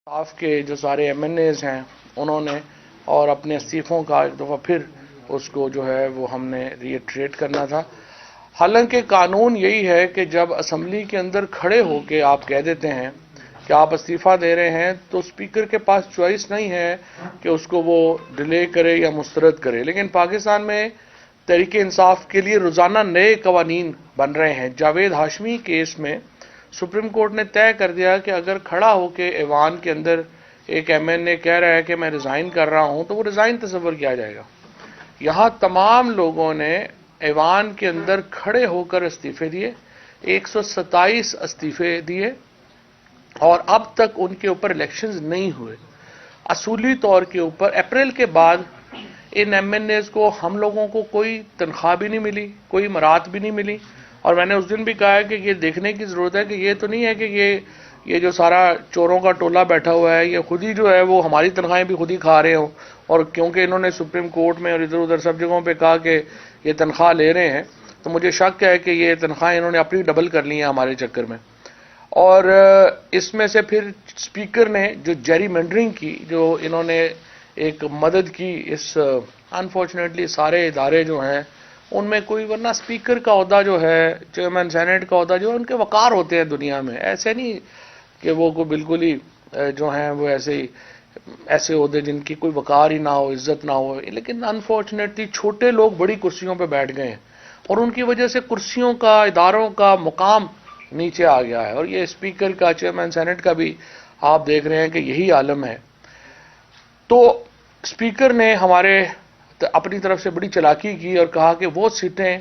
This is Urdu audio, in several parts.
صاف کے جو سارے ایم این ایز ہیں انہوں نے اور اپنے استعفوں کا ایک دفعہ پھر اس کو جو ہے وہ ہم نے ریٹریٹ کرنا تھا. حالانکہ قانون یہی ہے کہ جب اسمبلی کے اندر کھڑے ہو کے آپ کہہ دیتے ہیں کہ آپ استعفیٰ دے رہے ہیں تو اسپیکر کے پاس چوائس نہیں ہے کہ اس کو وہ ڈیلے کرے یا مسترد کرے. لیکن پاکستان میں تحریک انصاف کے لیے روزانہ نئے قوانین بن رہے ہیں. جاوید ہاشمی کیس میں سپریم کورٹ نے طے کر دیا کہ اگر کھڑا ہو کے ایوان کے اندر ایک ایم این اے کہہ رہا ہے کہ میں ریزائن کر رہا ہوں تو وہ ریزائن تصور کیا جائے گا. یہاں تمام لوگوں نے ایوان کے اندر کھڑے ہو کر استعفے دیے, 127 استعفے دیے اور اب تک ان کے اوپر الیکشنز نہیں ہوئے. اصولی طور کے اوپر اپریل کے بعد ان ایم این ایز کو ہم لوگوں کو کوئی تنخواہ بھی نہیں ملی, کوئی مراد بھی نہیں ملی. اور میں نے اس دن بھی کہا ہے کہ یہ دیکھنے کی ضرورت ہے کہ یہ تو نہیں ہے کہ یہ جو سارا چوروں کا ٹولہ بیٹھا ہوا ہے یہ خود ہی جو ہے وہ ہماری تنخواہیں بھی خود ہی کھا رہے ہوں. اور کیونکہ انہوں نے سپریم کورٹ میں اور ادھر ادھر سب جگہوں پہ کہا کہ یہ تنخواہ لے رہے ہیں تو مجھے شک ہے کہ یہ تنخواہیں انہوں نے اپنی ڈبل کر لی ہیں ہمارے چکر میں. اور اس میں سے پھر اسپیکر نے جو جیری مینڈرنگ کی, جو انہوں نے ایک مدد کی, اس انفارچونیٹلی سارے ادارے جو ہیں ان میں کوئی, ورنہ اسپیکر کا عہدہ جو ہے, چیئرمین سینٹ کا عہدہ جو ہے, ان کے وقار ہوتے ہیں دنیا میں. ایسے نہیں کہ وہ کوئی بالکل ہی جو ہیں وہ ایسے عہدے جن کی کوئی وقار ہی نہ ہو, عزت نہ ہو. لیکن انفارچونیٹلی چھوٹے لوگ بڑی کرسیوں پہ بیٹھ گئے ہیں اور ان کی وجہ سے کرسیوں کا, اداروں کا مقام نیچے آ گیا ہے. اور یہ اسپیکر کا, چیئرمین سینٹ کا بھی آپ دیکھ رہے ہیں کہ یہی عالم ہے. تو اسپیکر نے ہمارے اپنی طرف سے بڑی چالاکی کی اور کہا کہ وہ سیٹیں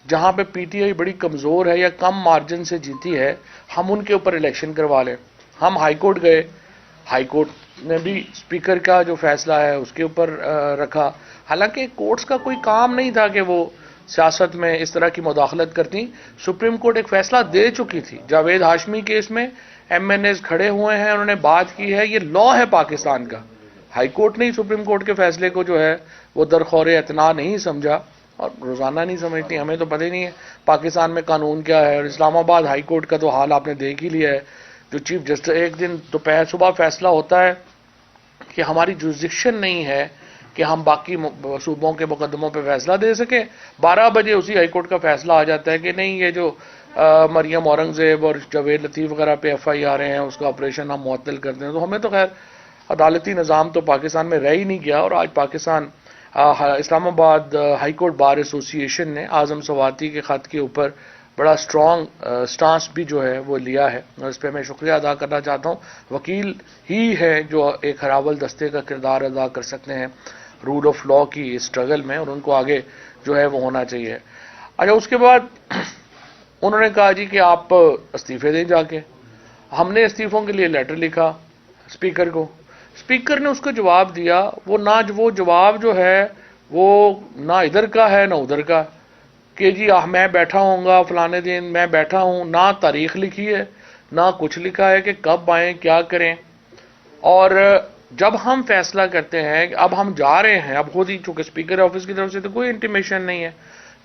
جہاں پہ پی ٹی آئی بڑی کمزور ہے یا کم مارجن سے جیتی ہے ہم ان کے اوپر الیکشن کروا لیں. ہم ہائی کورٹ گئے, ہائی کورٹ نے بھی اسپیکر کا جو فیصلہ ہے اس کے اوپر رکھا. حالانکہ کورٹس کا کوئی کام نہیں تھا کہ وہ سیاست میں اس طرح کی مداخلت کرتی. سپریم کورٹ ایک فیصلہ دے چکی تھی. جاوید ہاشمی کیس میں ایم این ایز کھڑے ہوئے ہیں, انہوں نے بات کی ہے, یہ لا ہے پاکستان کا. ہائی کورٹ نے سپریم کورٹ کے فیصلے کو جو ہے وہ درخور اعتنا نہیں سمجھا اور روزانہ نہیں سمجھتی. ہمیں تو پتہ ہی نہیں ہے پاکستان میں قانون کیا ہے. اور اسلام آباد ہائی کورٹ کا تو حال آپ نے دیکھ ہی لیا ہے. جو چیف جسٹس ایک دن دوپہر صبح فیصلہ ہوتا ہے کہ ہماری جورسڈکشن نہیں ہے کہ ہم باقی صوبوں کے مقدموں پہ فیصلہ دے سکیں, 12 بجے اسی ہائی کورٹ کا فیصلہ آ جاتا ہے کہ نہیں, یہ جو مریم اورنگزیب اور جاوید لطیف وغیرہ پہ ایف آئی آر ہیں اس کا آپریشن ہم معطل کرتے ہیں. تو ہمیں تو خیر عدالتی نظام تو پاکستان میں رہ ہی نہیں گیا. اور آج پاکستان اسلام آباد ہائی کورٹ بار ایسوسی ایشن نے اعظم سواتی کے خط کے اوپر بڑا سٹرانگ سٹانس بھی جو ہے وہ لیا ہے اور اس پہ میں شکریہ ادا کرنا چاہتا ہوں. وکیل ہی ہے جو ایک ہراول دستے کا کردار ادا کر سکتے ہیں رول آف لا کی اسٹرگل میں, اور ان کو آگے جو ہے وہ ہونا چاہیے. اچھا, اس کے بعد انہوں نے کہا جی کہ آپ استعفے دیں جا کے. ہم نے استعفوں کے لیے لیٹر لکھا اسپیکر کو. اسپیکر نے اس کو جواب دیا, وہ جواب جو ہے وہ نہ ادھر کا ہے نہ ادھر کا, کہ جی میں بیٹھا ہوں گا فلانے دن, میں بیٹھا ہوں, نہ تاریخ لکھی ہے نہ کچھ لکھا ہے کہ کب آئیں کیا کریں. اور جب ہم فیصلہ کرتے ہیں کہ اب ہم جا رہے ہیں, اب خود ہی چونکہ اسپیکر آفس کی طرف سے تو کوئی انٹیمیشن نہیں ہے,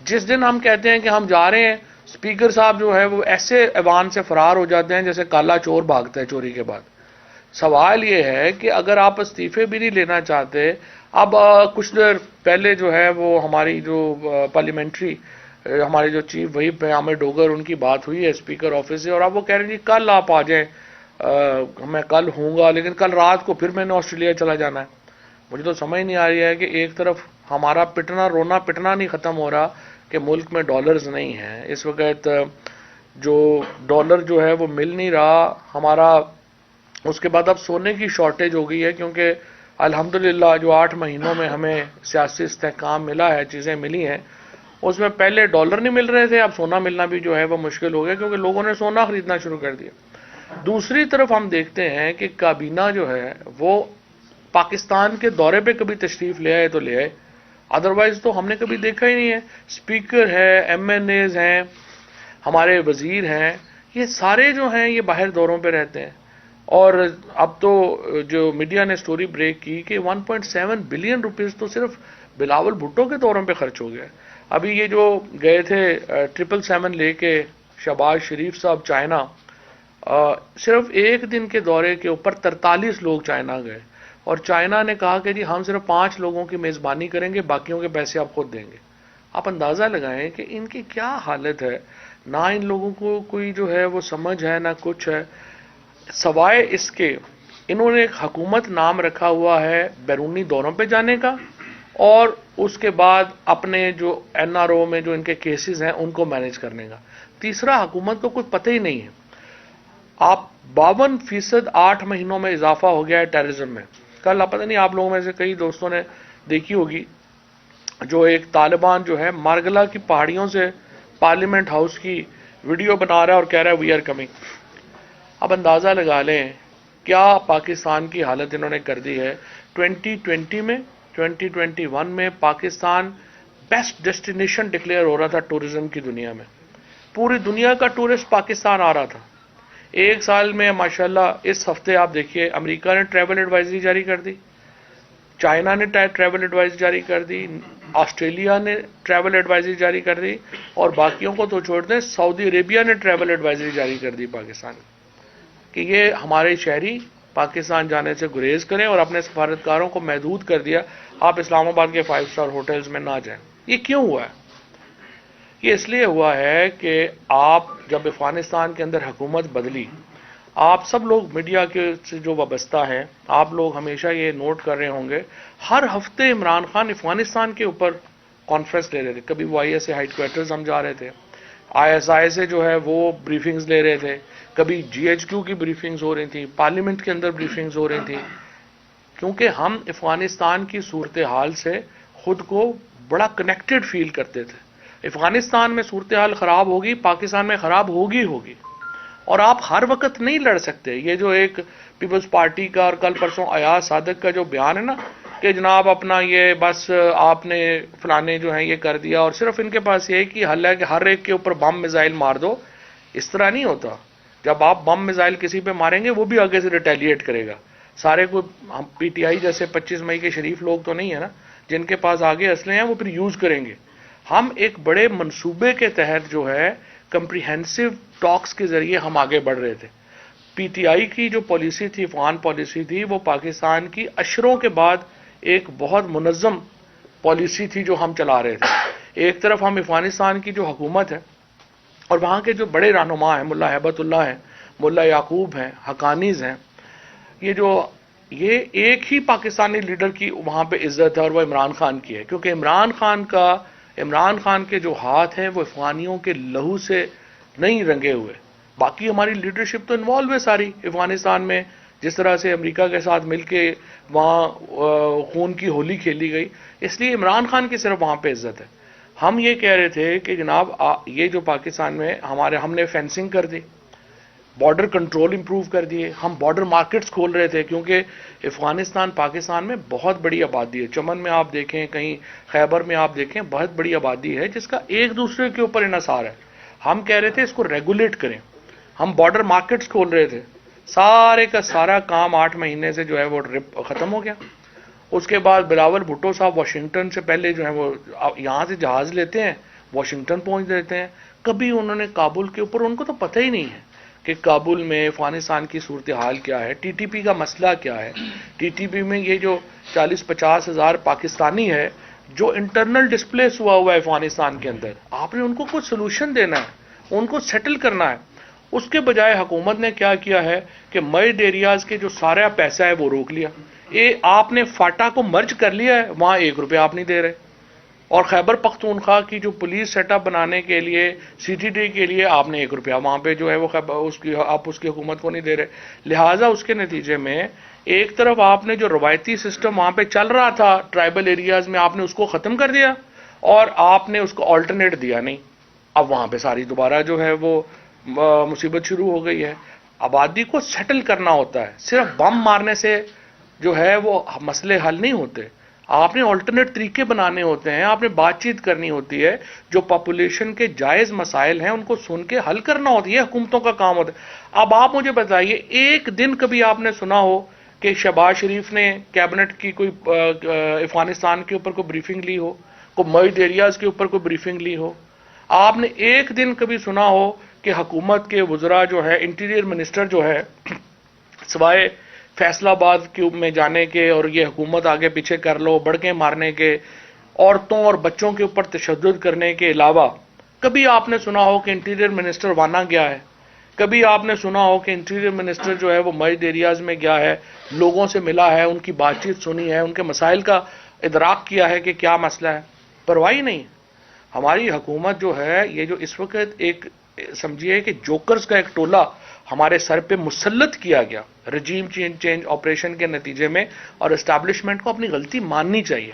جس دن ہم کہتے ہیں کہ ہم جا رہے ہیں اسپیکر صاحب جو ہے وہ ایسے ایوان سے فرار ہو جاتے ہیں جیسے کالا چور بھاگتا ہے چوری کے بعد. سوال یہ ہے کہ اگر آپ استعفے بھی نہیں لینا چاہتے, اب کچھ دیر پہلے جو ہے وہ ہماری جو پارلیمنٹری ہمارے جو چیف وہیب ہیں عامر ڈوگر, ان کی بات ہوئی ہے اسپیکر آفس سے اور اب وہ کہہ رہے ہیں جی کل آپ آ جائیں, میں کل ہوں گا لیکن کل رات کو پھر میں نے آسٹریلیا چلا جانا ہے. مجھے تو سمجھ نہیں آ رہی ہے کہ ایک طرف ہمارا رونا پٹنا نہیں ختم ہو رہا کہ ملک میں ڈالرز نہیں ہیں اس وقت, جو ڈالر جو ہے وہ مل نہیں رہا ہمارا. اس کے بعد اب سونے کی شارٹیج ہو گئی ہے کیونکہ الحمدللہ جو 8 مہینوں میں ہمیں سیاسی استحکام ملا ہے, چیزیں ملی ہیں, اس میں پہلے ڈالر نہیں مل رہے تھے, اب سونا ملنا بھی جو ہے وہ مشکل ہو گیا کیونکہ لوگوں نے سونا خریدنا شروع کر دیا. دوسری طرف ہم دیکھتے ہیں کہ کابینہ جو ہے وہ پاکستان کے دورے پہ کبھی تشریف لے آئے تو لے آئے, ادروائز تو ہم نے کبھی دیکھا ہی نہیں ہے. اسپیکر ہے, ایم این ایز ہیں, ہمارے وزیر ہیں, یہ سارے جو ہیں یہ باہر دوروں پہ رہتے ہیں. اور اب تو جو میڈیا نے سٹوری بریک کی کہ 1.7 بلین روپیز تو صرف بلاول بھٹو کے دوروں پہ خرچ ہو گیا. ابھی یہ جو گئے تھے 777 لے کے شہباز شریف صاحب چائنا, صرف ایک دن کے دورے کے اوپر 43 لوگ چائنا گئے اور چائنا نے کہا کہ جی ہم صرف 5 لوگوں کی میزبانی کریں گے، باقیوں کے پیسے آپ خود دیں گے۔ آپ اندازہ لگائیں کہ ان کی کیا حالت ہے، نہ ان لوگوں کو کوئی جو ہے وہ سمجھ ہے نہ کچھ ہے، سوائے اس کے انہوں نے ایک حکومت نام رکھا ہوا ہے بیرونی دوروں پہ جانے کا، اور اس کے بعد اپنے جو این آر او میں جو ان کے کیسز ہیں ان کو مینیج کرنے کا۔ تیسرا، حکومت کو کچھ پتہ ہی نہیں ہے۔ آپ 52% 8 مہینوں میں اضافہ ہو گیا ہے ٹیررزم میں۔ کل پتہ نہیں آپ لوگوں میں سے کئی دوستوں نے دیکھی ہوگی، جو ایک طالبان جو ہے مارگلا کی پہاڑیوں سے پارلیمنٹ ہاؤس کی ویڈیو بنا رہا ہے اور کہہ رہا ہے وی آر کمنگ۔ اب اندازہ لگا لیں کیا پاکستان کی حالت انہوں نے کر دی ہے۔ 2020 میں 2021 میں پاکستان بیسٹ ڈیسٹینیشن ڈکلیئر ہو رہا تھا ٹورزم کی دنیا میں، پوری دنیا کا ٹورسٹ پاکستان آ رہا تھا۔ ایک سال میں ماشاءاللہ اس ہفتے آپ دیکھیے امریکہ نے ٹریول ایڈوائزری جاری کر دی، چائنا نے ٹریول ایڈوائزری جاری کر دی، آسٹریلیا نے ٹریول ایڈوائزری جاری کر دی، اور باقیوں کو تو چھوڑ دیں، سعودی عربیہ نے ٹریول ایڈوائزری جاری کر دی پاکستان کہ یہ ہمارے شہری پاکستان جانے سے گریز کریں، اور اپنے سفارتکاروں کو محدود کر دیا، آپ اسلام آباد کے 5 اسٹار ہوٹلز میں نہ جائیں۔ یہ کیوں ہوا ہے؟ یہ اس لیے ہوا ہے کہ آپ جب افغانستان کے اندر حکومت بدلی، آپ سب لوگ میڈیا کے سے جو وابستہ ہیں، آپ لوگ ہمیشہ یہ نوٹ کر رہے ہوں گے، ہر ہفتے عمران خان افغانستان کے اوپر کانفرنس لے رہے تھے۔ کبھی وہ IS ہیڈ کوارٹرز ہم جا رہے تھے، ISI سے جو ہے وہ بریفنگز لے رہے تھے، کبھی GHQ کی بریفنگز ہو رہی تھیں، پارلیمنٹ کے اندر بریفنگز ہو رہی تھیں، کیونکہ ہم افغانستان کی صورتحال سے خود کو بڑا کنیکٹڈ فیل کرتے تھے۔ افغانستان میں صورتحال خراب ہوگی، پاکستان میں خراب ہوگی، اور آپ ہر وقت نہیں لڑ سکتے۔ یہ جو ایک پیپلز پارٹی کا اور کل پرسوں ایاز صادق کا جو بیان ہے نا کہ جناب اپنا یہ بس آپ نے فلانے جو ہیں یہ کر دیا، اور صرف ان کے پاس یہ کہ حل ہے کہ ہر ایک کے اوپر بم میزائل مار دو، اس طرح نہیں ہوتا۔ جب آپ بم میزائل کسی پہ ماریں گے وہ بھی آگے سے ریٹیلیٹ کرے گا۔ سارے کو ہم PTI جیسے 25 مئی کے شریف لوگ تو نہیں ہے نا، جن کے پاس آگے اسلحے ہیں وہ پھر یوز کریں گے۔ ہم ایک بڑے منصوبے کے تحت جو ہے کمپریہنسو ٹاکس کے ذریعے ہم آگے بڑھ رہے تھے۔ PTI کی جو پالیسی تھی، افغان پالیسی تھی، وہ پاکستان کی اشروں کے بعد ایک بہت منظم پالیسی تھی جو ہم چلا رہے تھے۔ ایک طرف ہم افغانستان کی جو حکومت ہے اور وہاں کے جو بڑے رہنما ہیں، ملا ہیبت اللہ ہیں، ملا یعقوب ہیں، حقانیز ہیں، یہ ایک ہی پاکستانی لیڈر کی وہاں پہ عزت ہے اور وہ عمران خان کی ہے، کیونکہ عمران خان کے جو ہاتھ ہیں وہ افغانیوں کے لہو سے نہیں رنگے ہوئے۔ باقی ہماری لیڈرشپ تو انوالو ہے ساری افغانستان میں، جس طرح سے امریکہ کے ساتھ مل کے وہاں خون کی ہولی کھیلی گئی، اس لیے عمران خان کی صرف وہاں پہ عزت ہے۔ ہم یہ کہہ رہے تھے کہ جناب یہ جو پاکستان میں ہم نے فینسنگ کر دی، بارڈر کنٹرول امپروو کر دیے، ہم بارڈر مارکیٹس کھول رہے تھے، کیونکہ افغانستان پاکستان میں بہت بڑی آبادی ہے۔ چمن میں آپ دیکھیں، کہیں خیبر میں آپ دیکھیں، بہت بڑی آبادی ہے جس کا ایک دوسرے کے اوپر انحصار ہے۔ ہم کہہ رہے تھے اس کو ریگولیٹ کریں، ہم بارڈر مارکیٹس کھول رہے تھے، سارے کا سارا کام 8 مہینے سے جو ہے وہ ختم ہو گیا۔ اس کے بعد بلاول بھٹو صاحب واشنگٹن سے پہلے جو ہے وہ یہاں سے جہاز لیتے ہیں، واشنگٹن پہنچ دیتے ہیں، کبھی انہوں نے کابل کے اوپر، ان کو تو پتہ ہی نہیں ہے کہ کابل میں افغانستان کی صورتحال کیا ہے، TTP کا مسئلہ کیا ہے۔ TTP میں یہ جو 40-50 ہزار پاکستانی ہے جو انٹرنل ڈسپلیس ہوا ہے افغانستان کے اندر، آپ نے ان کو کچھ سلوشن دینا ہے، ان کو سیٹل کرنا ہے۔ اس کے بجائے حکومت نے کیا کیا ہے کہ مرج ایریاز کے جو سارا پیسہ ہے وہ روک لیا۔ آپ نے فاٹا کو مرج کر لیا ہے، وہاں 1 روپیہ آپ نہیں دے رہے، اور خیبر پختونخوا کی جو پولیس سیٹ اپ بنانے کے لیے CTT کے لیے آپ نے 1 روپیہ وہاں پہ جو ہے وہ آپ اس کی حکومت کو نہیں دے رہے۔ لہٰذا اس کے نتیجے میں ایک طرف آپ نے جو روایتی سسٹم وہاں پہ چل رہا تھا ٹرائبل ایریاز میں، آپ نے اس کو ختم کر دیا، اور آپ نے اس کو آلٹرنیٹ دیا نہیں۔ اب وہاں پہ ساری دوبارہ جو ہے وہ مصیبت شروع ہو گئی ہے۔ آبادی کو سیٹل کرنا ہوتا ہے، صرف بم مارنے سے جو ہے وہ مسئلے حل نہیں ہوتے۔ آپ نے آلٹرنیٹ طریقے بنانے ہوتے ہیں، آپ نے بات چیت کرنی ہوتی ہے، جو پاپولیشن کے جائز مسائل ہیں ان کو سن کے حل کرنا ہوتا ہے، یہ حکومتوں کا کام ہوتا ہے۔ اب آپ مجھے بتائیے، ایک دن کبھی آپ نے سنا ہو کہ شہباز شریف نے کیبنٹ کی کوئی افغانستان کے اوپر کوئی بریفنگ لی ہو، کوئی مرجڈ ایریاز کے اوپر کوئی بریفنگ لی ہو؟ آپ نے ایک دن کبھی سنا ہو کہ حکومت کے وزراء جو ہے، انٹیریئر منسٹر جو ہے، سوائے فیصلہ آباد میں جانے کے اور یہ حکومت آگے پیچھے کر لو، بڑکیں مارنے کے، عورتوں اور بچوں کے اوپر تشدد کرنے کے علاوہ کبھی آپ نے سنا ہو کہ انٹیریئر منسٹر وانا گیا ہے؟ کبھی آپ نے سنا ہو کہ انٹیریئر منسٹر جو ہے وہ مرج ایریاز میں گیا ہے، لوگوں سے ملا ہے، ان کی بات چیت سنی ہے، ان کے مسائل کا ادراک کیا ہے کہ کیا مسئلہ ہے؟ پرواہ نہیں۔ ہماری حکومت جو ہے، یہ جو اس وقت ایک سمجھیے کہ جوکرز کا ایک ٹولہ ہمارے سر پہ مسلط کیا گیا رجیم چینج آپریشن کے نتیجے میں، اور اسٹیبلشمنٹ کو اپنی غلطی ماننی چاہیے،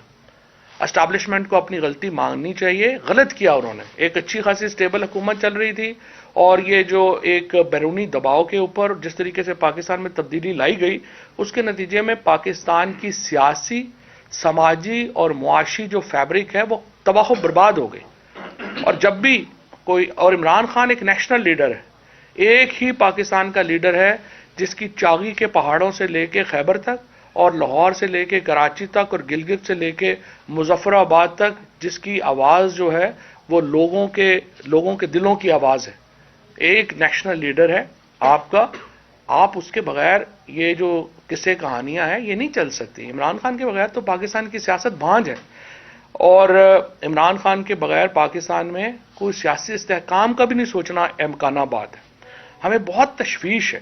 اسٹیبلشمنٹ کو اپنی غلطی ماننی چاہیے۔ غلط کیا انہوں نے، ایک اچھی خاصی سٹیبل حکومت چل رہی تھی، اور یہ جو ایک بیرونی دباؤ کے اوپر جس طریقے سے پاکستان میں تبدیلی لائی گئی، اس کے نتیجے میں پاکستان کی سیاسی، سماجی اور معاشی جو فیبرک ہے وہ تباہ و برباد ہو گئی۔ اور جب بھی کوئی، اور عمران خان ایک نیشنل لیڈر ہے، ایک ہی پاکستان کا لیڈر ہے جس کی چاغی کے پہاڑوں سے لے کے خیبر تک، اور لاہور سے لے کے کراچی تک، اور گلگت سے لے کے مظفر آباد تک، جس کی آواز جو ہے وہ لوگوں کے دلوں کی آواز ہے۔ ایک نیشنل لیڈر ہے آپ کا، آپ اس کے بغیر یہ جو قصے کہانیاں ہیں یہ نہیں چل سکتی۔ عمران خان کے بغیر تو پاکستان کی سیاست بھانج ہے، اور عمران خان کے بغیر پاکستان میں کوئی سیاسی استحکام کا بھی نہیں سوچنا امکان آباد ہے۔ ہمیں بہت تشویش ہے۔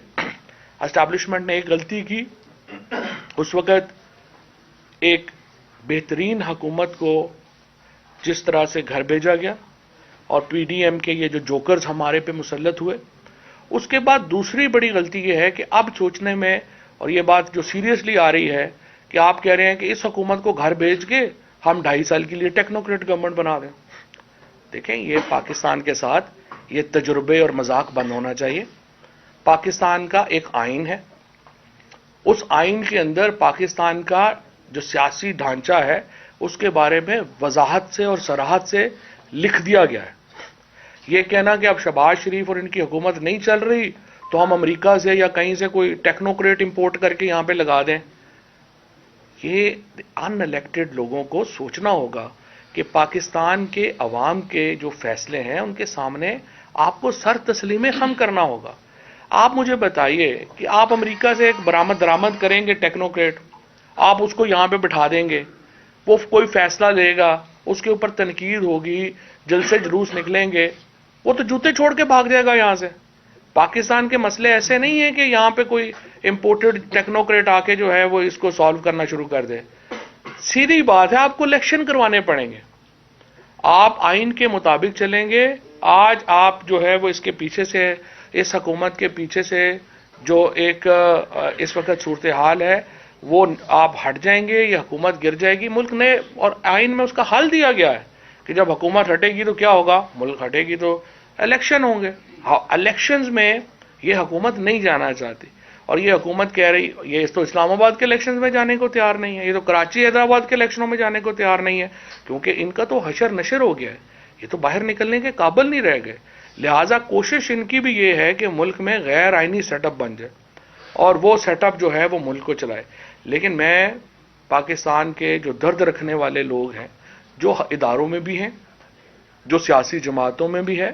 اسٹیبلشمنٹ نے ایک غلطی کی، اس وقت ایک بہترین حکومت کو جس طرح سے گھر بھیجا گیا، اور پی ڈی ایم کے یہ جو جوکرز ہمارے پہ مسلط ہوئے، اس کے بعد دوسری بڑی غلطی یہ ہے کہ اب سوچنے میں، اور یہ بات جو سیریسلی آ رہی ہے کہ آپ کہہ رہے ہیں کہ اس حکومت کو گھر بھیج کے ہم 2.5 سال کے لیے ٹیکنوکریٹ گورنمنٹ بنا دیں۔ دیکھیں، یہ پاکستان کے ساتھ یہ تجربے اور مذاق بند ہونا چاہیے۔ پاکستان کا ایک آئین ہے، اس آئین کے اندر پاکستان کا جو سیاسی ڈھانچہ ہے اس کے بارے میں وضاحت سے اور صراحت سے لکھ دیا گیا ہے۔ یہ کہنا کہ اب شہباز شریف اور ان کی حکومت نہیں چل رہی تو ہم امریکہ سے یا کہیں سے کوئی ٹیکنوکریٹ امپورٹ کر کے یہاں پہ لگا دیں، یہ ان الیکٹڈ لوگوں کو سوچنا ہوگا کہ پاکستان کے عوام کے جو فیصلے ہیں ان کے سامنے آپ کو سر تسلیم خم کرنا ہوگا۔ آپ مجھے بتائیے کہ آپ امریکہ سے ایک برآمد درآمد کریں گے ٹیکنوکریٹ، آپ اس کو یہاں پہ بٹھا دیں گے، وہ کوئی فیصلہ لے گا، اس کے اوپر تنقید ہوگی، جلسے جلوس نکلیں گے، وہ تو جوتے چھوڑ کے بھاگ جائے گا یہاں سے۔ پاکستان کے مسئلے ایسے نہیں ہیں کہ یہاں پہ کوئی امپورٹڈ ٹیکنوکریٹ آ کے جو ہے وہ اس کو سالو کرنا شروع کر دے۔ سیدھی بات ہے، آپ کو الیکشن کروانے پڑیں گے، آپ آئین کے مطابق چلیں گے۔ آج آپ جو ہے وہ اس کے پیچھے سے، اس حکومت کے پیچھے سے جو ایک اس وقت صورتحال ہے وہ آپ ہٹ جائیں گے، یہ حکومت گر جائے گی۔ ملک نے اور آئین میں اس کا حل دیا گیا ہے کہ جب حکومت ہٹے گی تو کیا ہوگا، ملک ہٹے گی تو الیکشن ہوں گے۔ الیکشنز میں یہ حکومت نہیں جانا چاہتی، اور یہ حکومت کہہ رہی، یہ تو اسلام آباد کے الیکشنز میں جانے کو تیار نہیں ہے، یہ تو کراچی حیدرآباد کے الیکشنوں میں جانے کو تیار نہیں ہے، کیونکہ ان کا تو حشر نشر ہو گیا ہے، یہ تو باہر نکلنے کے قابل نہیں رہ گئے۔ لہٰذا کوشش ان کی بھی یہ ہے کہ ملک میں غیر آئینی سیٹ اپ بن جائے، اور وہ سیٹ اپ جو ہے وہ ملک کو چلائے۔ لیکن میں پاکستان کے جو درد رکھنے والے لوگ ہیں، جو اداروں میں بھی ہیں، جو سیاسی جماعتوں میں بھی ہے،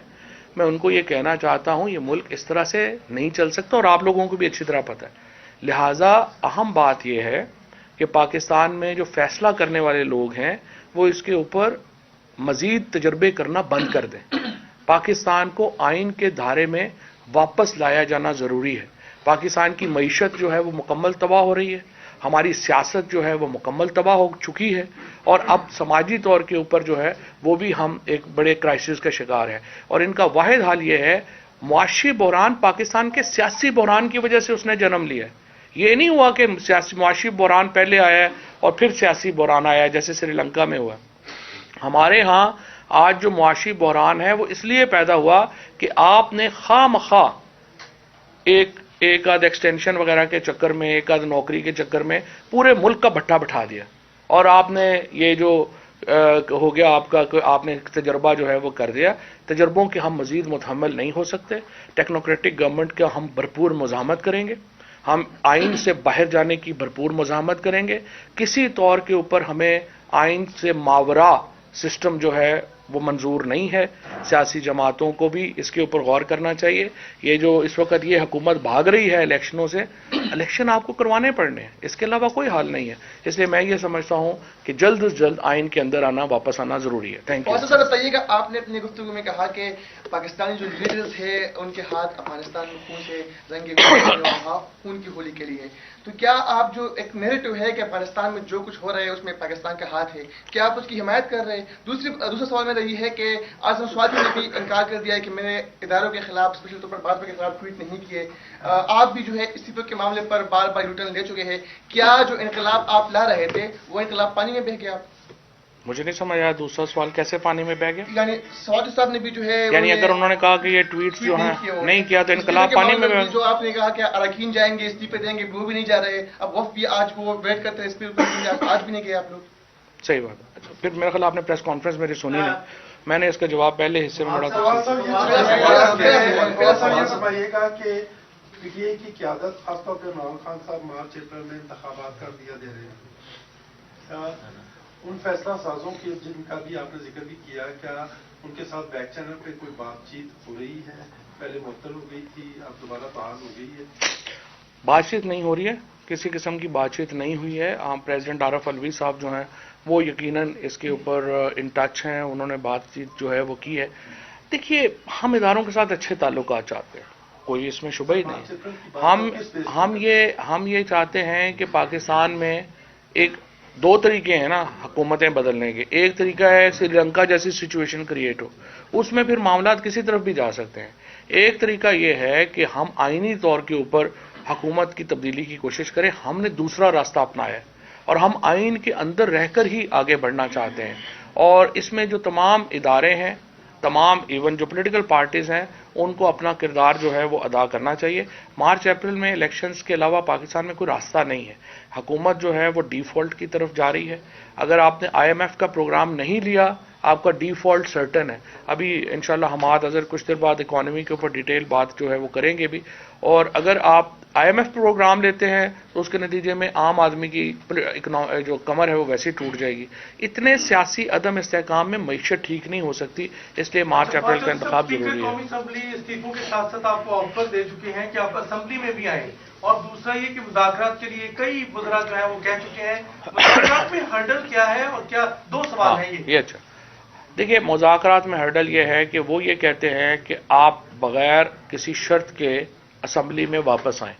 میں ان کو یہ کہنا چاہتا ہوں یہ ملک اس طرح سے نہیں چل سکتا، اور آپ لوگوں کو بھی اچھی طرح پتہ ہے۔ لہٰذا اہم بات یہ ہے کہ پاکستان میں جو فیصلہ کرنے والے لوگ ہیں وہ اس کے اوپر مزید تجربے کرنا بند کر دیں۔ پاکستان کو آئین کے دھارے میں واپس لایا جانا ضروری ہے۔ پاکستان کی معیشت جو ہے وہ مکمل تباہ ہو رہی ہے، ہماری سیاست جو ہے وہ مکمل تباہ ہو چکی ہے، اور اب سماجی طور کے اوپر جو ہے وہ بھی ہم ایک بڑے کرائسس کا شکار ہیں، اور ان کا واحد حل یہ ہے، معاشی بحران پاکستان کے سیاسی بحران کی وجہ سے اس نے جنم لیا ہے۔ یہ نہیں ہوا کہ معاشی بحران پہلے آیا ہے اور پھر سیاسی بحران آیا ہے جیسے سری لنکا میں ہوا۔ ہمارے ہاں آج جو معاشی بحران ہے وہ اس لیے پیدا ہوا کہ آپ نے خواہ مخواہ ایک آدھ ایکسٹینشن وغیرہ کے چکر میں، ایک آدھ نوکری کے چکر میں پورے ملک کا بھٹا بٹھا دیا، اور آپ نے یہ جو ہو گیا آپ کا، آپ نے تجربہ جو ہے وہ کر دیا۔ تجربوں کے ہم مزید متحمل نہیں ہو سکتے۔ ٹیکنوکریٹک گورنمنٹ کا ہم بھرپور مزاحمت کریں گے، ہم آئین سے باہر جانے کی بھرپور مزاحمت کریں گے۔ کسی طور کے اوپر ہمیں آئین سے ماورا سسٹم جو ہے وہ منظور نہیں ہے. سیاسی جماعتوں کو بھی اس کے اوپر غور کرنا چاہیے. یہ جو اس وقت یہ حکومت بھاگ رہی ہے الیکشنوں سے، الیکشن آپ کو کروانے پڑنے ہیں، اس کے علاوہ کوئی حال نہیں ہے. اس لیے میں یہ سمجھتا ہوں کہ جلد از جلد آئین کے اندر آنا، واپس آنا ضروری ہے. Thank you. اور سر بتائیے گا، آپ نے اپنی گفتگو میں کہا کہ پاکستانی جو لیڈرز ہیں ان کے ہاتھ افغانستان میں خون سے رنگے ہوئے، خون کی ہولی کے لیے. تو کیا آپ جو ایک نیریٹو ہے کہ افغانستان میں جو کچھ ہو رہا ہے اس میں پاکستان کا ہاتھ ہے، کیا آپ اس کی حمایت کر رہے ہیں؟ دوسرا سوال میرا یہ ہے کہ آصم سوادی نے بھی انکار کر دیا ہے کہ میں نے اداروں کے خلاف، اسپیشل طور پر بھاجپا کے خلاف ٹویٹ نہیں کیے. آپ بھی جو ہے استعفے کے معاملے پر بار بار یوٹرن لے چکے ہیں. کیا جو انقلاب آپ لا رہے تھے وہ انقلاب پانی میں بہ گیا؟ مجھے نہیں سمجھ آیا دوسرا سوال کیسے پانی میں بہ گیا. یعنی سوادی صاحب نے بھی جو ہے، یعنی اگر انہوں نے کہا کہ یہ ٹویٹس جو ہیں نہیں کیا تو انقلاب پانی میں بہ. جو آپ نے کہا کہ اراکین جائیں گے، استعفے دیں گے، وہ بھی نہیں جا رہے. اب وفد بھی آج وہ ویٹ کرتے ہیں، اسپیکر آج بھی نہیں گئے آپ لوگ. صحیح بات ہے. پھر میرے خیال آپ نے پریس کانفرنس میری سنی نہیں. میں نے اس کا جواب پہلے حصے میں بڑا گا کہ پی ٹی آئی کی قیادت خاص طور پہ عمران خان صاحب مارچ اپریل میں انتخابات کا دیا دے رہے ہیں. ان فیصلہ سازوں کی جن کا بھی آپ نے ذکر بھی کیا، کیا ان کے ساتھ بیک چینل پہ کوئی بات چیت ہو رہی ہے؟ پہلے معطل ہو گئی تھی، اب دوبارہ فعال ہو گئی ہے. بات چیت نہیں ہو رہی ہے، کسی قسم کی بات چیت نہیں ہوئی ہے. پریزیڈنٹ عارف الوی صاحب جو ہیں وہ یقیناً اس کے اوپر ان ٹچ ہیں، انہوں نے بات چیت جو ہے وہ کی ہے. دیکھیے، ہم اداروں کے ساتھ اچھے تعلقات چاہتے ہیں، کوئی اس میں شبہ ہی نہیں. ہم یہ چاہتے ہیں کہ پاکستان میں ایک دو طریقے ہیں نا حکومتیں بدلنے کے. ایک طریقہ ہے سری لنکا جیسی سچویشن کریٹ ہو، اس میں پھر معاملات کسی طرف بھی جا سکتے ہیں. ایک طریقہ یہ ہے کہ ہم آئینی طور کے اوپر حکومت کی تبدیلی کی کوشش کریں. ہم نے دوسرا راستہ اپنایا ہے اور ہم آئین کے اندر رہ کر ہی آگے بڑھنا چاہتے ہیں. اور اس میں جو تمام ادارے ہیں، تمام ایون جو پولیٹیکل پارٹیز ہیں، ان کو اپنا کردار جو ہے وہ ادا کرنا چاہیے. مارچ اپریل میں الیکشنز کے علاوہ پاکستان میں کوئی راستہ نہیں ہے. حکومت جو ہے وہ ڈیفالٹ کی طرف جا رہی ہے. اگر آپ نے آئی ایم ایف کا پروگرام نہیں لیا، آپ کا ڈیفالٹ سرٹن ہے. ابھی انشاءاللہ حماد اظہر کچھ دیر بعد اکانومی کے اوپر ڈیٹیل بات جو ہے وہ کریں گے بھی. اور اگر آپ آئی ایم ایف پروگرام لیتے ہیں تو اس کے نتیجے میں عام آدمی کی جو کمر ہے وہ ویسے ٹوٹ جائے گی. اتنے سیاسی عدم استحکام میں معیشت ٹھیک نہیں ہو سکتی، اس لیے مارچ اپریل کا انتخاب ضروری ہے. قومی اسمبلی استعفوں کے ساتھ ساتھ آپ کو آفر دے چکے ہیں کہ آپ اسمبلی میں بھی آئیں، اور دوسرا یہ کہ مذاکرات کے لیے کئی وزراء جو ہیں وہ کہہ چکے ہیں. مذاکرات میں ہرڈل کیا ہے اور کیا؟ دو سوال ہیں یہ. اچھا، دیکھیے، مذاکرات میں ہرڈل یہ ہے کہ وہ یہ کہتے ہیں کہ آپ بغیر کسی شرط کے اسمبلی میں واپس آئیں.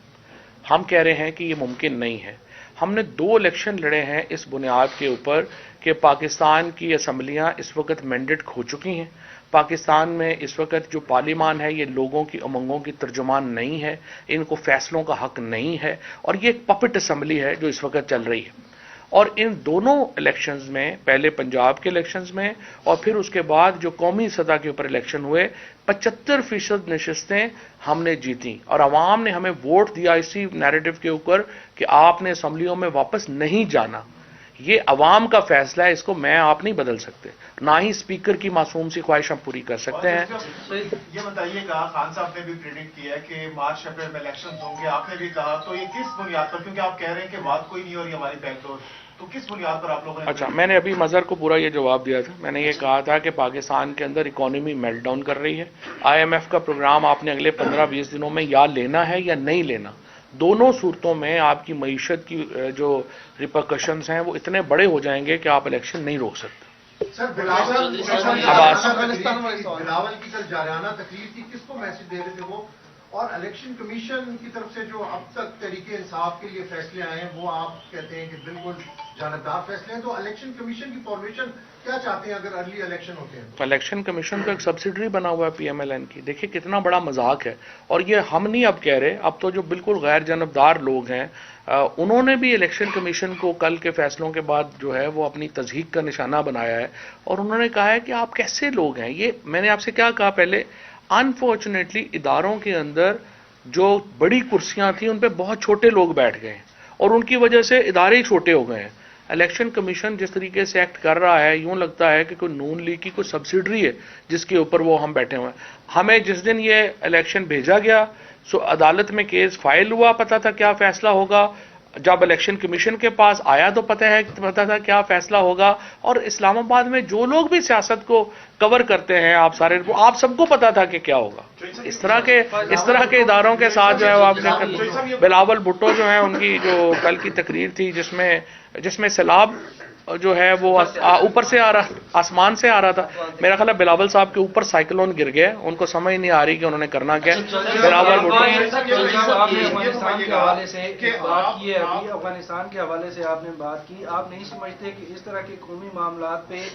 ہم کہہ رہے ہیں کہ یہ ممکن نہیں ہے. ہم نے 2 الیکشن لڑے ہیں اس بنیاد کے اوپر کہ پاکستان کی اسمبلیاں اس وقت مینڈیٹ کھو چکی ہیں. پاکستان میں اس وقت جو پارلیمان ہے یہ لوگوں کی امنگوں کی ترجمان نہیں ہے، ان کو فیصلوں کا حق نہیں ہے، اور یہ ایک پپٹ اسمبلی ہے جو اس وقت چل رہی ہے. اور ان دونوں الیکشنز میں، پہلے پنجاب کے الیکشنز میں اور پھر اس کے بعد جو قومی سطح کے اوپر الیکشن ہوئے، 75% نشستیں ہم نے جیتیں، اور عوام نے ہمیں ووٹ دیا اسی نیریٹو کے اوپر کہ آپ نے اسمبلیوں میں واپس نہیں جانا. یہ عوام کا فیصلہ ہے، اس کو میں آپ نہیں بدل سکتے، نہ ہی اسپیکر کی معصوم سی خواہش ہم پوری کر سکتے ہیں. یہ بتائیے گا، خان صاحب نے بھی پریڈکٹ کیا ہے کہ مارچ اپریل میں الیکشن ہوں گے، آپ نے بھی کہا، تو یہ کس بنیاد پر؟ کیونکہ آپ کہہ رہے ہیں کہ بات کوئی نہیں ہو رہی ہماری بیک ڈور، تو کس بنیاد پر آپ لوگوں نے؟ اچھا، میں نے ابھی مظہر کو پورا یہ جواب دیا تھا. میں نے یہ کہا تھا کہ پاکستان کے اندر اکانومی میلٹ ڈاؤن کر رہی ہے. آئی ایم ایف کا پروگرام آپ نے اگلے 15-20 دنوں میں یا لینا ہے یا نہیں لینا. دونوں صورتوں میں آپ کی معیشت کی جو ریپرکشنز ہیں وہ اتنے بڑے ہو جائیں گے کہ آپ الیکشن نہیں روک سکتے. سر، بلاول کی کل جارحانہ تقریر تھی، کس کو میسج دے رہے تھے وہ؟ اور الیکشن کمیشن کی طرف سے جو اب تک تحریک انصاف کے لیے فیصلے آئے ہیں وہ آپ کہتے ہیں کہ بالکل جانبدار فیصلے ہیں، تو الیکشن کمیشن کی فارمیشن کیا چاہتے ہیں اگر ارلی الیکشن ہوتے ہیں؟ الیکشن کمیشن کا ایک سبسیڈری بنا ہوا ہے پی ایم ایل این کی. دیکھیے کتنا بڑا مذاق ہے. اور یہ ہم نہیں اب کہہ رہے، اب تو جو بالکل غیر جانبدار لوگ ہیں انہوں نے بھی الیکشن کمیشن کو کل کے فیصلوں کے بعد جو ہے وہ اپنی تضحیق کا نشانہ بنایا ہے، اور انہوں نے کہا ہے کہ آپ کیسے لوگ ہیں. یہ میں نے آپ سے کیا کہا پہلے، انفارچونیٹلی اداروں کے اندر جو بڑی کرسیاں تھیں ان پہ بہت چھوٹے لوگ بیٹھ گئے ہیں، اور ان کی وجہ سے ادارے ہی چھوٹے ہو گئے ہیں. الیکشن کمیشن جس طریقے سے ایکٹ کر رہا ہے، یوں لگتا ہے کہ کوئی نون لیگ کی کوئی سبسیڈری ہے جس کے اوپر وہ ہم بیٹھے ہوئے ہیں. ہمیں جس دن یہ الیکشن بھیجا گیا عدالت میں کیس فائل ہوا، پتا تھا کیا فیصلہ ہوگا. جب الیکشن کمیشن کے پاس آیا تو پتہ تھا کیا فیصلہ ہوگا، اور اسلام آباد میں جو لوگ بھی سیاست کو کور کرتے ہیں آپ سارے، آپ سب کو پتا تھا کہ کیا ہوگا. اس طرح کے اداروں کے ساتھ جو ہے آپ دیکھیں، بلاول بھٹو جو ہیں ان کی جو کل کی تقریر تھی جس میں سیلاب جو ہے وہ اوپر سے آسمان سے آ رہا تھا. میرا خیال ہے بلاول صاحب کے اوپر سائیکلون گر گیا، ان کو سمجھ نہیں آ رہی کہ انہوں نے کرنا کیا. بلاول بھٹو افغانستان کے حوالے سے بات کی ہے، ابھی افغانستان کے حوالے سے آپ نے بات کی، آپ نہیں سمجھتے کہ اس طرح کے قومی معاملات پہ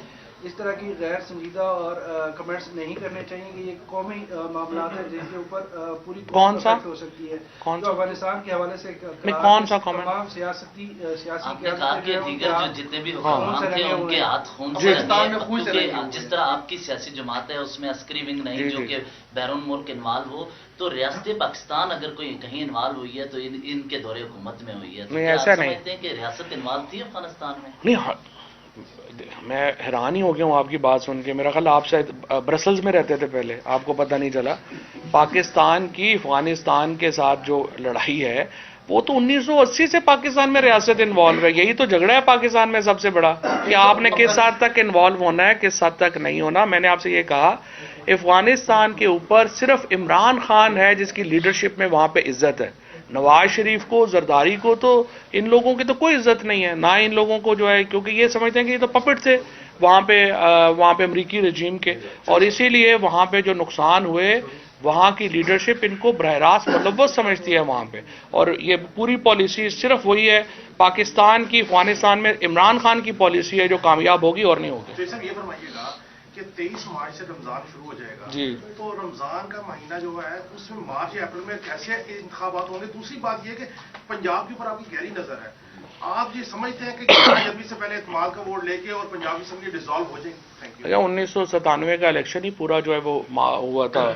اس طرح کی غیر سنجیدہ اور کمنٹس نہیں کرنے چاہیے کہ یہ قومی معاملات ہیں جن کے اوپر پوری کون سا ہو سکتی ہے. جو افغانستان کے حوالے سے کون سا کامنٹ؟ تمام سیاسی کہا کہ دیگر جو جتنے بھی حکمران تھے ان کے ہاتھ خون سے رنگے، جس طرح آپ کی سیاسی جماعت ہے اس میں عسکری ونگ نہیں جو کہ بیرون ملک انوالو ہو، تو ریاست پاکستان اگر کوئی کہیں انوالو ہوئی ہے تو ان کے دور حکومت میں ہوئی ہے. تو کیا آپ سمجھتے ہیں کہ ریاست انوالو تھی افغانستان میں؟ نہیں، میں حیران ہی ہو گیا ہوں آپ کی بات سن کے. میرا خیال آپ شاید برسلز میں رہتے تھے پہلے، آپ کو پتہ نہیں چلا. پاکستان کی افغانستان کے ساتھ جو لڑائی ہے وہ تو 1980 سے پاکستان میں ریاست انوالو ہے. یہی تو جھگڑا ہے پاکستان میں سب سے بڑا کہ آپ نے کس حد تک انوالو ہونا ہے، کس حد تک نہیں ہونا. میں نے آپ سے یہ کہا افغانستان کے اوپر صرف عمران خان ہے جس کی لیڈرشپ میں وہاں پہ عزت ہے. نواز شریف کو، زرداری کو تو ان لوگوں کی تو کوئی عزت نہیں ہے، نہ ان لوگوں کو جو ہے، کیونکہ یہ سمجھتے ہیں کہ یہ تو پپٹ تھے وہاں پہ امریکی رجیم کے، اور اسی لیے وہاں پہ جو نقصان ہوئے وہاں کی لیڈرشپ ان کو براہ راست ملوث سمجھتی ہے وہاں پہ. اور یہ پوری پالیسی صرف وہی ہے پاکستان کی افغانستان میں عمران خان کی پالیسی ہے جو کامیاب ہوگی اور نہیں ہوگی. جیسا یہ فرمائیے گا کہ 23 مارچ سے رمضان شروع ہو جائے گا، جی، تو رمضان کا مہینہ جو ہے اس میں مارچ یا اپریل میں کیسے انتخابات ہوں گے؟ دوسری بات یہ کہ پنجاب کے اوپر آپ کی گہری نظر ہے، آپ یہ سمجھتے ہیں کہ 11 جنوری سے پہلے اعتماد کا ووٹ لے کے اور پنجاب اسمبلی ڈیزالو ہو جائے گی؟ 1997 کا الیکشن ہی پورا جو ہے وہ ہوا تھا،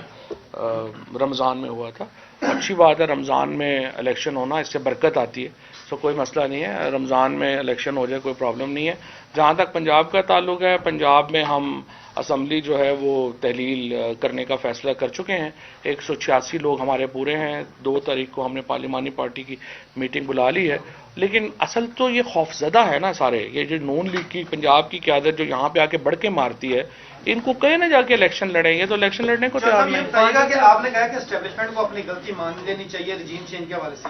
رمضان میں ہوا تھا. اچھی بات ہے رمضان میں الیکشن ہونا، اس سے برکت آتی ہے، تو کوئی مسئلہ نہیں ہے. رمضان میں الیکشن ہو جائے کوئی پرابلم نہیں ہے. جہاں تک پنجاب کا تعلق ہے، پنجاب میں ہم اسمبلی جو ہے وہ تحلیل کرنے کا فیصلہ کر چکے ہیں. 186 لوگ ہمارے پورے ہیں. 2 تاریخ کو ہم نے پارلیمانی پارٹی کی میٹنگ بلا لی ہے. لیکن اصل تو یہ خوفزدہ ہے نا سارے، یہ جو نون لیگ کی پنجاب کی قیادت جو یہاں پہ آ کے بڑھ کے مارتی ہے، ان کو کہیں نہ جا کے الیکشن لڑیں گے تو الیکشن لڑنے کو تیار نہیں. کہ آپ نے کہا کہ اسٹیبلشمنٹ کو اپنی غلطی مان لینی چاہیے رجیم چینج کے حوالے سے،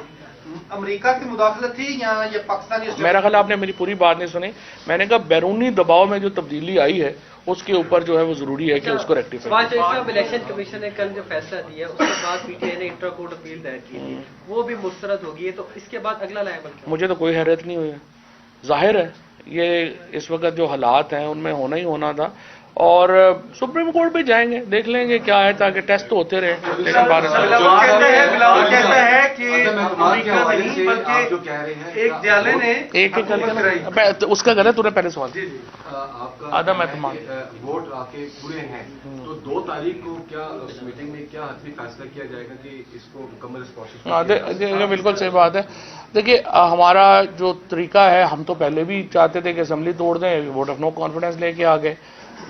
امریکہ کی مداخلت تھی یا یہ پاکستانی؟ میرا خیال آپ نے میری پوری بات نہیں سنی. میں نے کہا بیرونی دباؤ میں جو تبدیلی آئی ہے اس کے اوپر جو ہے وہ ضروری ہے کہ اس کو ریکٹیفائی. الیکشن کمیشن نے کل جو فیصلہ دیا اس کے بعد پی ٹی آئی نے انٹر کورٹ اپیل دائر کی تھی، وہ بھی مسترد ہوگی ہے، تو اس کے بعد اگلا لائبل کیا؟ مجھے تو کوئی حیرت نہیں ہوئی. ظاہر ہے یہ اس وقت جو حالات ہیں ان میں ہونا ہی ہونا تھا، اور سپریم کورٹ بھی جائیں گے، دیکھ لیں گے کیا ہے، تاکہ ٹیسٹ تو ہوتے رہے. لیکن بلاول کہتا ہے کہ امریکہ نہیں بلکہ ایک جالے نے ایک اس کا غلط. انہیں پہلے سوال عدم اعتماد ووٹ آ کے پورے ہیں، تو 2 تاریخ کو کیا اس میٹنگ میں کیا حتمی فیصلہ کیا جائے گا کہ اس کو مکمل پروسیس؟ بالکل صحیح بات ہے. دیکھیے ہمارا جو طریقہ ہے، ہم تو پہلے بھی چاہتے تھے کہ اسمبلی توڑ دیں، ووٹ آف نو کانفیڈنس لے کے آ گئے.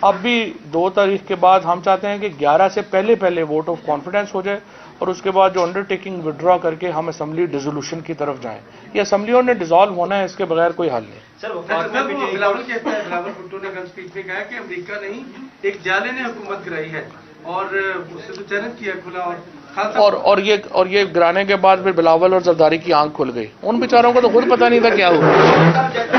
اب بھی 2 تاریخ کے بعد ہم چاہتے ہیں کہ 11 سے پہلے ووٹ آف کانفیڈنس ہو جائے، اور اس کے بعد جو انڈر ٹیکنگ ودرا کر کے ہم اسمبلی ڈیزولوشن کی طرف جائیں. یہ اسمبلیوں نے ڈیزالو ہونا ہے، اس کے بغیر کوئی حل نہیں. بلاول کہتا ہے، بلاول بھٹو نے کل اسپیچ میں کہا کہ امریکہ نہیں ایک جالے نے حکومت کرائی ہے، اور اس سے تو چیلنج کیا کھلا. اور یہ گرانے کے بعد پھر بلاول اور زرداری کی آنکھ کھل گئی. ان بیچاروں کو تو خود پتہ نہیں تھا کیا ہوا.